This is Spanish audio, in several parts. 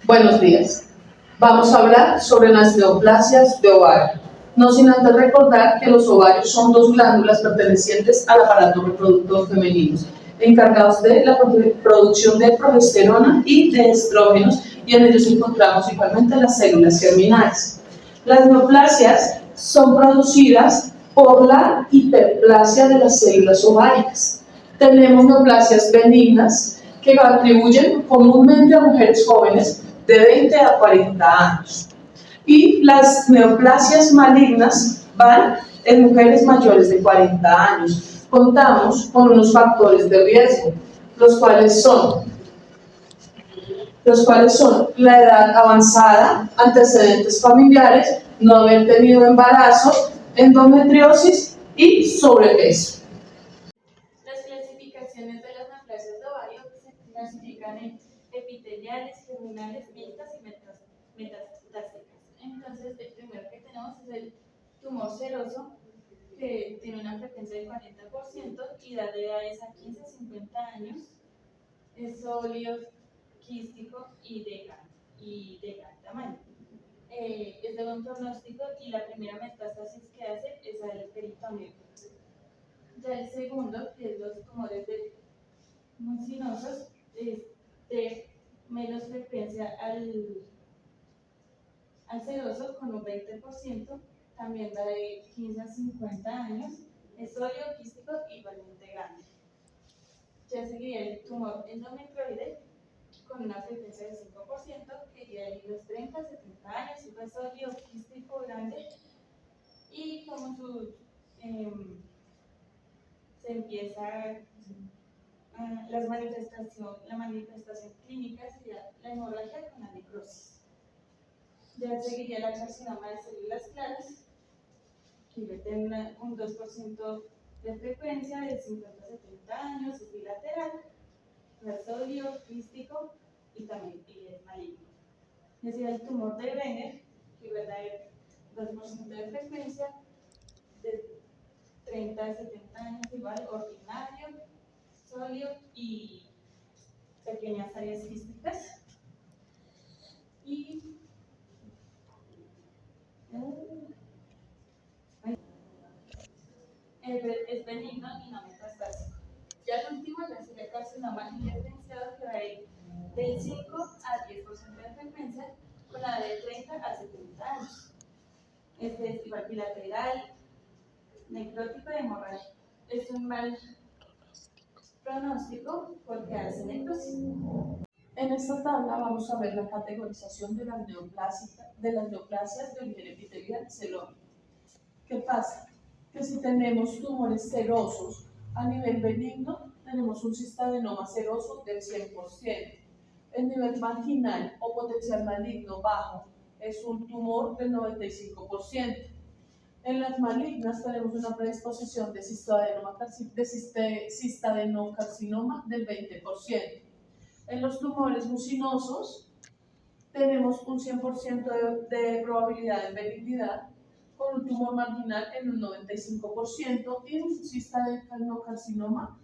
Buenos días. Vamos a hablar sobre las neoplasias de ovario. No sin antes recordar que los ovarios son dos glándulas pertenecientes al aparato reproductor femenino, encargados de la producción de progesterona y de estrógenos, y en ellos encontramos igualmente las células germinales. Las neoplasias son producidas por la hiperplasia de las células ováricas. Tenemos neoplasias benignas que atribuyen comúnmente a mujeres jóvenes de 20 a 40 años. Y las neoplasias malignas van en mujeres mayores de 40 años. Contamos con unos factores de riesgo, los cuales son la edad avanzada, antecedentes familiares, no haber tenido embarazo, endometriosis y sobrepeso. Las clasificaciones de las neoplasias de ovario se clasifican en epiteliales, germinales, mixtas y metastásicas. Entonces, el primero que tenemos es el tumor seroso, que tiene una frecuencia del 40% y da de edades a 15 a 50 años. Es sólido, quístico y de gran tamaño. Es de buen pronóstico y la primera metástasis que hace es al peritoneo. Ya el segundo, que es los tumores mucinosos, es de menos frecuencia al seroso con un 20%, también va de 15 a 50 años, es sólido, quístico y igualmente grande. Ya seguiría el tumor endometrioide con una frecuencia del 5%, que iría de los 30 a 70 años, y es sólido, quístico, grande, y como se empieza la manifestación clínica sería la hemorragia con la necrosis. Ya seguiría la carcinoma de células claras, que tiene un 2% de frecuencia de 50 a 70 años, es bilateral, sólido, quístico y también es maligno. Decía el tumor de Brenner, que va a dar 2% de frecuencia, de 30 a 70 años, igual, ordinario, sólido y pequeñas áreas quísticas. Y es benigno y no metastásico. Ya el último ya sería carcinoma indiferenciado, que va a ir del 5 a 10% de frecuencia, con la de 30 a 70 años. Este es igual bilateral, necrótico y hemorrágico. Es un mal pronóstico porque hace necrosis. En esta tabla vamos a ver la categorización de las neoplasias de origen epitelial celónico. ¿Qué pasa? Que si tenemos tumores serosos a nivel benigno, tenemos un cistadenoma seroso del 100%. El nivel marginal o potencial maligno bajo es un tumor del 95%. En las malignas tenemos una predisposición de cistadenocarcinoma del 20%. En los tumores mucinosos tenemos un 100% de probabilidad de benignidad, con un tumor marginal en un 95% y un cistadenocarcinoma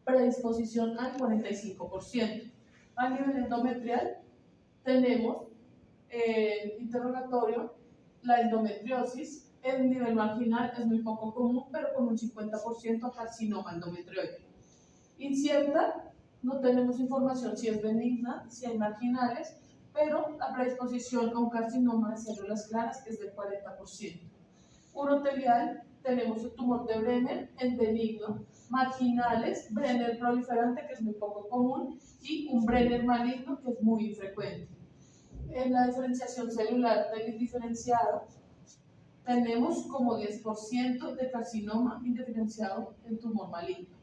predisposición al 45%. A nivel endometrial tenemos interrogatorio, la endometriosis. El nivel marginal es muy poco común, pero con un 50% carcinoma endometrioide. Incierta, no tenemos información si es benigna, si hay marginales, pero la predisposición a un carcinoma de células claras es del 40%. Urotelial, tenemos el tumor de Brenner, el benigno, marginales, Brenner proliferante, que es muy poco común, y un Brenner maligno, que es muy infrecuente. En la diferenciación celular del indiferenciado, tenemos como 10% de carcinoma indiferenciado en tumor maligno.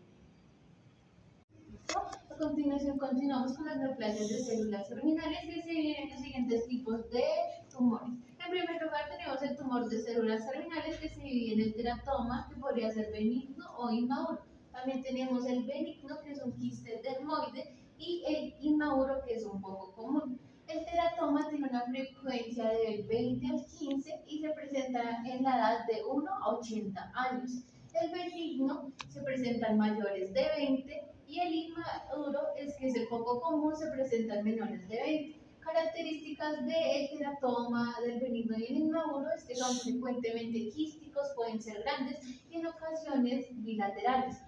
A continuación, continuamos con las neoplasias de células germinales, que se dividen en los siguientes tipos de tumores. En primer lugar, tenemos el tumor de células germinales, que se divide en el teratoma, que podría ser benigno o inmaduro. También tenemos el benigno, que es un quiste dermoide, y el inmaduro, que es un poco común. El teratoma tiene una frecuencia del 20 al 15 y se presenta en la edad de 1 a 80 años. El benigno se presenta en mayores de 20 y el inmaduro es el poco común, se presenta en menores de 20. Características del teratoma, del benigno y el inmaduro es que son frecuentemente quísticos, pueden ser grandes y en ocasiones bilaterales.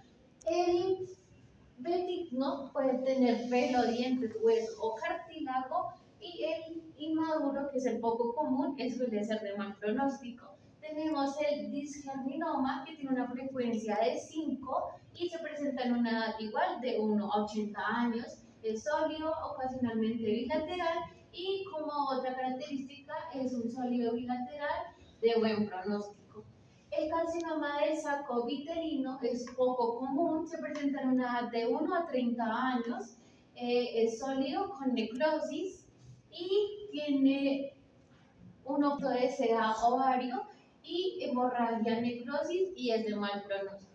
El benigno puede tener pelo, dientes, hueso o cartílago y el inmaduro, que es el poco común, suele ser de mal pronóstico. Tenemos el disgerminoma, que tiene una frecuencia de 5 y se presenta en una edad igual de 1 a 80 años. Es sólido, ocasionalmente bilateral y como otra característica es un sólido bilateral de buen pronóstico. El carcinoma del saco vitelino es poco común, se presenta en una edad de 1 a 30 años, es sólido con necrosis y tiene un óvulo de seda ovario y hemorragia necrosis y es de mal pronóstico.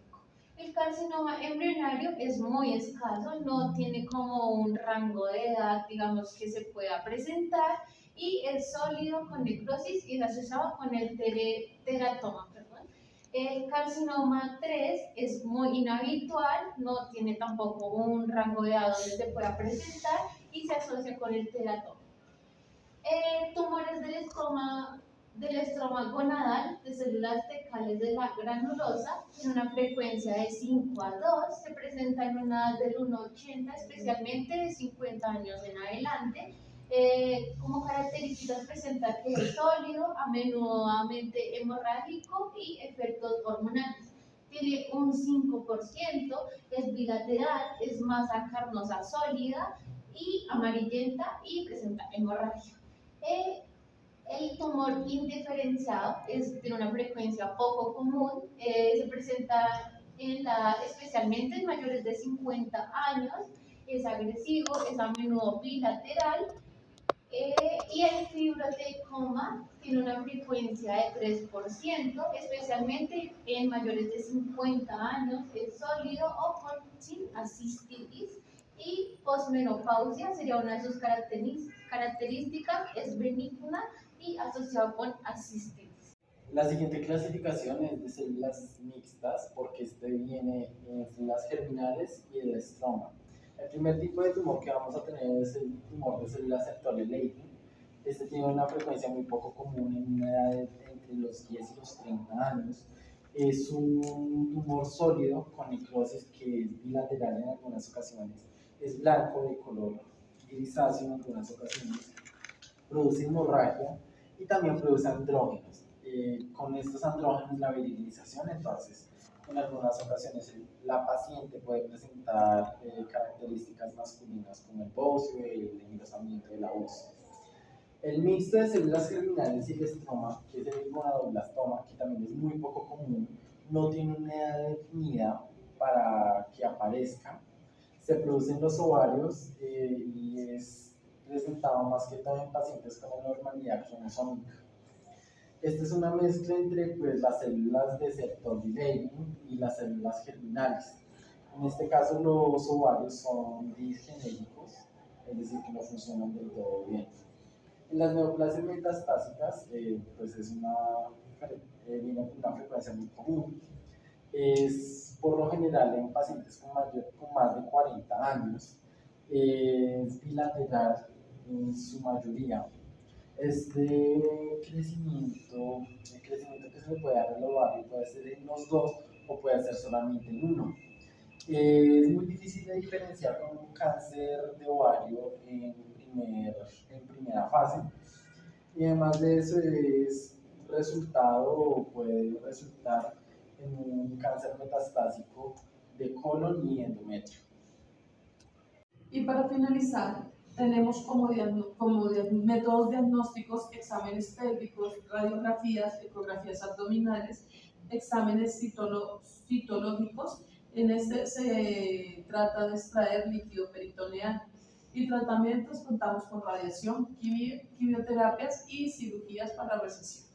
El carcinoma embrionario es muy escaso, no tiene como un rango de edad, digamos, que se pueda presentar y es sólido con necrosis y es asociado con el teratoma. El carcinoma 3 es muy inhabitual, no tiene tampoco un rango de edad donde se pueda presentar y se asocia con el teratoma. Tumores del estroma gonadal de células fecales de la granulosa en una frecuencia de 5 a 2, se presenta en una edad del 1 a 80, especialmente de 50 años en adelante. Como características presenta que es sólido, a menudamente hemorrágico y efectos hormonales. Tiene un 5%, es bilateral, es masa carnosa sólida y amarillenta y presenta hemorragia. El tumor indiferenciado tiene una frecuencia poco común, se presenta especialmente en mayores de 50 años, es agresivo, es a menudo bilateral y el fibrotecoma tiene una frecuencia de 3%, especialmente en mayores de 50 años, es sólido o sin asistitis. Y posmenopausia sería una de sus características, es benigna y asociado con asistitis. La siguiente clasificación es de células mixtas, porque este viene en células germinales y el estroma. El primer tipo de tumor que vamos a tener es el tumor de células sectores Leydig. Este tiene una frecuencia muy poco común en una edad entre los 10 y los 30 años. Es un tumor sólido con necrosis que es bilateral en algunas ocasiones. Es blanco de color grisáceo en algunas ocasiones. Produce hemorragia y también produce andrógenos. Con estos andrógenos, la virilización, entonces, en algunas ocasiones la paciente puede presentar características masculinas como el bocio y el engrosamiento de la voz. El mixto de células germinales y el estroma, que es el gonadoblastoma, que también es muy poco común, no tiene una edad definida para que aparezca. Se produce en los ovarios y es presentado más que todo en pacientes con anormalidad cromosómica. Esta es una mezcla entre las células de Sertoli Leydig y las células germinales. En este caso, los ovarios son disgenéricos, es decir, que no funcionan del todo bien. En las neoplasias metastásicas, viene con una frecuencia muy común. Es por lo general en pacientes con más de 40 años. Es bilateral en su mayoría. El crecimiento que se le puede dar al ovario puede ser en los dos o puede ser solamente en uno. Es muy difícil de diferenciar con un cáncer de ovario en primera fase, y además de eso puede resultar en un cáncer metastásico de colon y endometrio. Y para finalizar, tenemos como métodos diagnósticos exámenes pélvicos, radiografías, ecografías abdominales, exámenes citológicos. En este se trata de extraer líquido peritoneal. Y tratamientos, contamos con radiación, quimioterapias y cirugías para recesión.